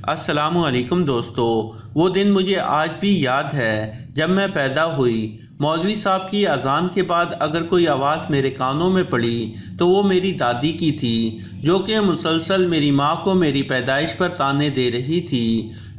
السلام علیکم دوستو، وہ دن مجھے آج بھی یاد ہے جب میں پیدا ہوئی۔ مولوی صاحب کی اذان کے بعد اگر کوئی آواز میرے کانوں میں پڑی تو وہ میری دادی کی تھی، جو کہ مسلسل میری ماں کو میری پیدائش پر طعنے دے رہی تھی۔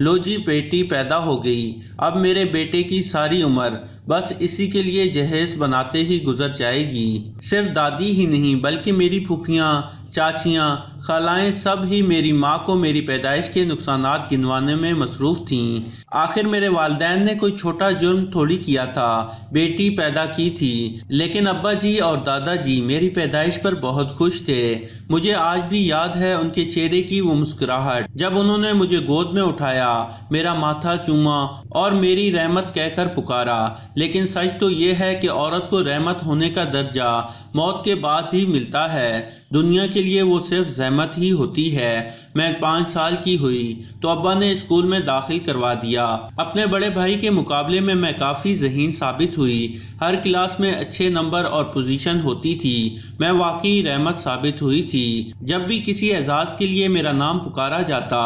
لو جی بیٹی پیدا ہو گئی، اب میرے بیٹے کی ساری عمر بس اسی کے لیے جہیز بناتے ہی گزر جائے گی۔ صرف دادی ہی نہیں بلکہ میری پھوپھیاں، چاچیاں، خالائیں سب ہی میری ماں کو میری پیدائش کے نقصانات گنوانے میں مصروف تھیں۔ آخر میرے والدین نے کوئی چھوٹا جرم تھوڑی کیا تھا، بیٹی پیدا کی تھی۔ لیکن ابا جی اور دادا جی میری پیدائش پر بہت خوش تھے۔ مجھے آج بھی یاد ہے ان کے چہرے کی وہ مسکراہٹ جب انہوں نے مجھے گود میں اٹھایا، میرا ماتھا چوما اور میری رحمت کہہ کر پکارا۔ لیکن سچ تو یہ ہے کہ عورت کو رحمت ہونے کا درجہ موت کے بعد ہی ملتا ہے، دنیا کے لیے وہ صرف زحمت ہی ہوتی ہے۔ میں 5 سال کی ہوئی تو ابا نے اسکول میں داخل کروا دیا۔ اپنے بڑے بھائی کے مقابلے میں کافی ذہین ثابت ہوئی، ہر کلاس میں اچھے نمبر اور پوزیشن ہوتی تھی۔ میں واقعی رحمت ثابت ہوئی تھی۔ جب بھی کسی اعزاز کے لیے میرا نام پکارا جاتا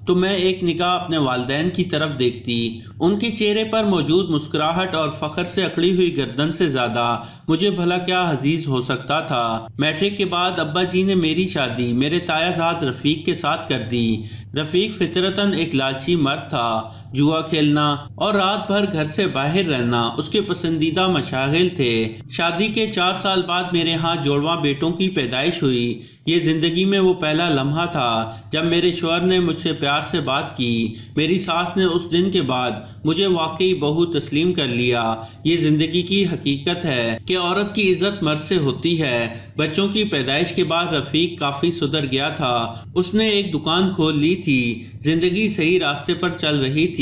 تو میں ایک نگاہ اپنے والدین کی طرف دیکھتی۔ ان کے چہرے پر موجود مسکراہٹ اور فخر سے اکڑی ہوئی گردن سے زیادہ مجھے بھلا کیا عزیز ہو سکتا تھا۔ میٹرک کے بعد ابا جی نے میری شادی میرے تایا زاد رفیق کے ساتھ کر دی۔ رفیق فطرتاً ایک لالچی مرد تھا۔ جوا کھیلنا اور رات بھر گھر سے باہر رہنا اس کے پسندیدہ مشاغل تھے۔ شادی کے 4 سال بعد میرے ہاں جوڑواں بیٹوں کی پیدائش ہوئی۔ یہ زندگی میں وہ پہلا لمحہ تھا جب میرے شوہر نے مجھ سے پیار سے بات کی۔ میری ساس نے اس دن کے بعد مجھے واقعی بہو تسلیم کر لیا۔ یہ زندگی کی حقیقت ہے کہ عورت کی عزت مرد سے ہوتی ہے۔ بچوں کی پیدائش کے بعد رفیق کافی سدھر گیا تھا۔ اس نے ایک دکان کھول لی تھی، زندگی صحیح راستے پر چل رہی تھی۔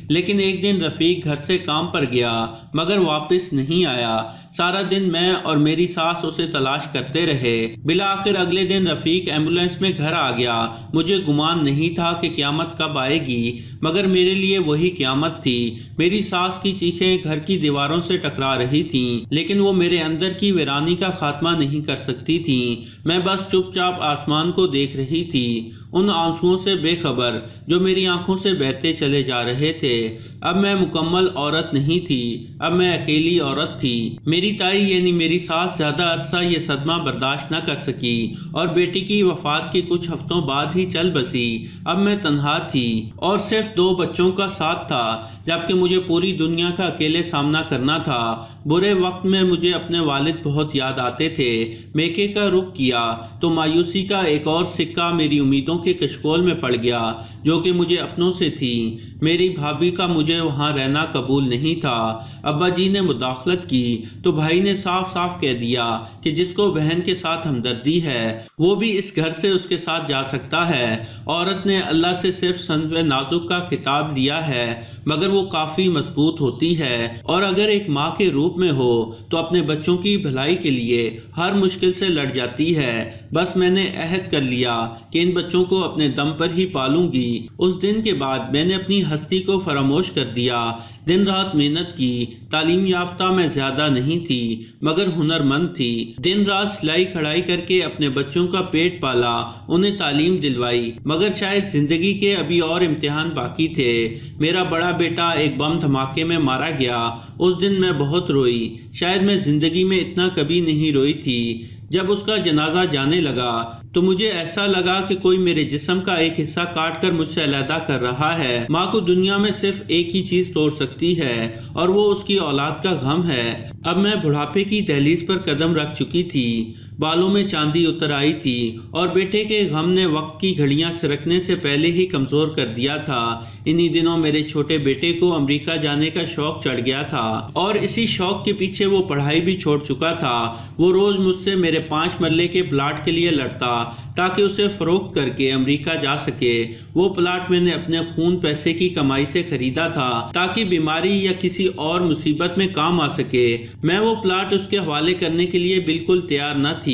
لیکن ایک دن رفیق گھر سے کام پر گیا مگر واپس نہیں آیا۔ سارا دن میں اور میری ساس اسے تلاش کرتے رہے۔ بالآخر اگلے دن رفیق ایمبولینس میں گھر آ گیا۔ مجھے گمان نہیں تھا کہ قیامت کب آئے گی، مگر میرے لیے وہی قیامت تھی۔ میری ساس کی چیخیں گھر کی دیواروں سے ٹکرا رہی تھیں، لیکن وہ میرے اندر کی ویرانی کا خاتمہ نہیں کر سکتی تھیں۔ میں بس چپ چاپ آسمان کو دیکھ رہی تھی، ان آنسوؤں سے بے خبر جو میری آنکھوں سے بہتے چلے جا رہے تھے۔ اب میں مکمل عورت نہیں تھی، اب میں اکیلی عورت تھی۔ میری تائی یعنی میری ساس زیادہ عرصہ یہ صدمہ برداشت نہ کر سکی اور بیٹی کی وفات کے کچھ ہفتوں بعد ہی چل بسی۔ اب میں تنہا تھی اور صرف 2 بچوں کا ساتھ تھا، جبکہ مجھے پوری دنیا کا اکیلے سامنا کرنا تھا۔ برے وقت میں مجھے اپنے والد بہت یاد آتے تھے۔ میکے کا رخ کیا تو مایوسی کا ایک اور سکہ میری امیدوں کے کشکول میں پڑ گیا جو کہ مجھے اپنوں سے تھی۔ میری بھابھی کا مجھے وہاں رہنا قبول نہیں تھا۔ ابا جی نے مداخلت کی تو بھائی نے صاف صاف کہہ دیا کہ جس کو بہن کے ساتھ ہمدردی ہے وہ بھی اس گھر سے اس کے ساتھ جا سکتا ہے۔ عورت نے اللہ سے صرف سنو نازک کا خطاب لیا ہے مگر وہ کافی مضبوط ہوتی ہے، اور اگر ایک ماں کے روپ میں ہو تو اپنے بچوں کی بھلائی کے لیے ہر مشکل سے لڑ جاتی ہے۔ بس میں نے عہد کر لیا کہ ان بچوں کو اپنے دم پر ہی پالوں گی۔ اس دن کے بعد میں نے اپنی ہستی کو فراموش کر دیا۔ دن رات محنت کی۔ تعلیم یافتہ میں زیادہ نہیں تھی مگر ہنر مند تھی۔ دن رات سلائی کڑھائی کر کے اپنے بچوں کا پیٹ پالا، انہیں تعلیم دلوائی، مگر شاید زندگی کے ابھی اور امتحان باقی تھے۔ میرا بڑا بیٹا ایک بم دھماکے میں مارا گیا۔ اس دن میں بہت روئی، شاید میں زندگی میں اتنا کبھی نہیں روئی تھی۔ جب اس کا جنازہ جانے لگا تو مجھے ایسا لگا کہ کوئی میرے جسم کا ایک حصہ کاٹ کر مجھ سے علیحدہ کر رہا ہے۔ ماں کو دنیا میں صرف ایک ہی چیز توڑ سکتی ہے اور وہ اس کی اولاد کا غم ہے۔ اب میں بڑھاپے کی دہلیز پر قدم رکھ چکی تھی، بالوں میں چاندی اتر آئی تھی اور بیٹے کے غم نے وقت کی گھڑیاں سرکنے سے پہلے ہی کمزور کر دیا تھا۔ انہی دنوں میرے چھوٹے بیٹے کو امریکہ جانے کا شوق چڑھ گیا تھا اور اسی شوق کے پیچھے وہ پڑھائی بھی چھوڑ چکا تھا۔ وہ روز مجھ سے میرے 5 مرلے کے پلاٹ کے لیے لڑتا تاکہ اسے فروخت کر کے امریکہ جا سکے۔ وہ پلاٹ میں نے اپنے خون پیسے کی کمائی سے خریدا تھا تاکہ بیماری یا کسی اور مصیبت میں کام آ سکے۔ میں وہ پلاٹ اس کے حوالے کرنے کے لیے بالکل تیار نہ تھی۔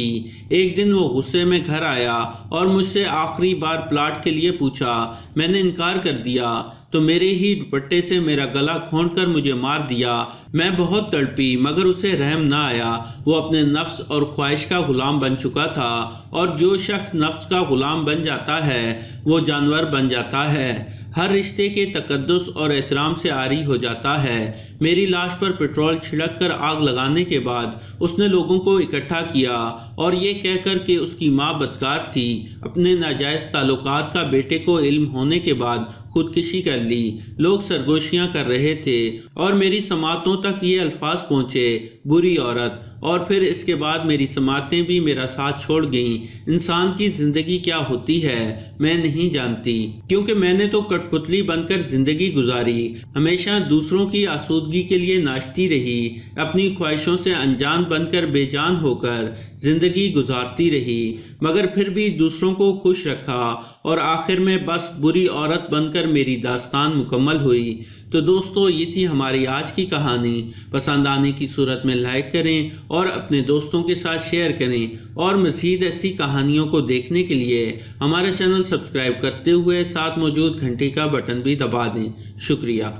ایک دن وہ غصے میں گھر آیا اور مجھ سے آخری بار پلاٹ کے لیے پوچھا۔ میں نے انکار کر دیا تو میرے ہی دوپٹے سے میرا گلا کھونڈ کر مجھے مار دیا۔ میں بہت تڑپی مگر اسے رحم نہ آیا۔ وہ اپنے نفس اور خواہش کا غلام بن چکا تھا، اور جو شخص نفس کا غلام بن جاتا ہے وہ جانور بن جاتا ہے، ہر رشتے کے تقدس اور احترام سے عاری ہو جاتا ہے۔ میری لاش پر پٹرول چھڑک کر آگ لگانے کے بعد اس نے لوگوں کو اکٹھا کیا اور یہ کہہ کر کہ اس کی ماں بدکار تھی، اپنے ناجائز تعلقات کا بیٹے کو علم ہونے کے بعد خودکشی کر لی۔ لوگ سرگوشیاں کر رہے تھے اور میری سماعتوں تک یہ الفاظ پہنچے، بری عورت، اور پھر اس کے بعد میری سماعتیں بھی میرا ساتھ چھوڑ گئیں۔ انسان کی زندگی کیا ہوتی ہے میں نہیں جانتی، کیونکہ میں نے تو کٹ پتلی بن کر زندگی گزاری، ہمیشہ دوسروں کی آسودگی کے لیے ناچتی رہی، اپنی خواہشوں سے انجان بن کر بے جان ہو کر زندگی گزارتی رہی، مگر پھر بھی دوسروں کو خوش رکھا، اور آخر میں بس بری عورت بن کر میری داستان مکمل ہوئی۔ تو دوستو، یہ تھی ہماری آج کی کہانی۔ پسند آنے کی صورت میں لائک کریں اور اپنے دوستوں کے ساتھ شیئر کریں، اور مزید ایسی کہانیوں کو دیکھنے کے لیے ہمارا چینل سبسکرائب کرتے ہوئے ساتھ موجود گھنٹی کا بٹن بھی دبا دیں۔ شکریہ۔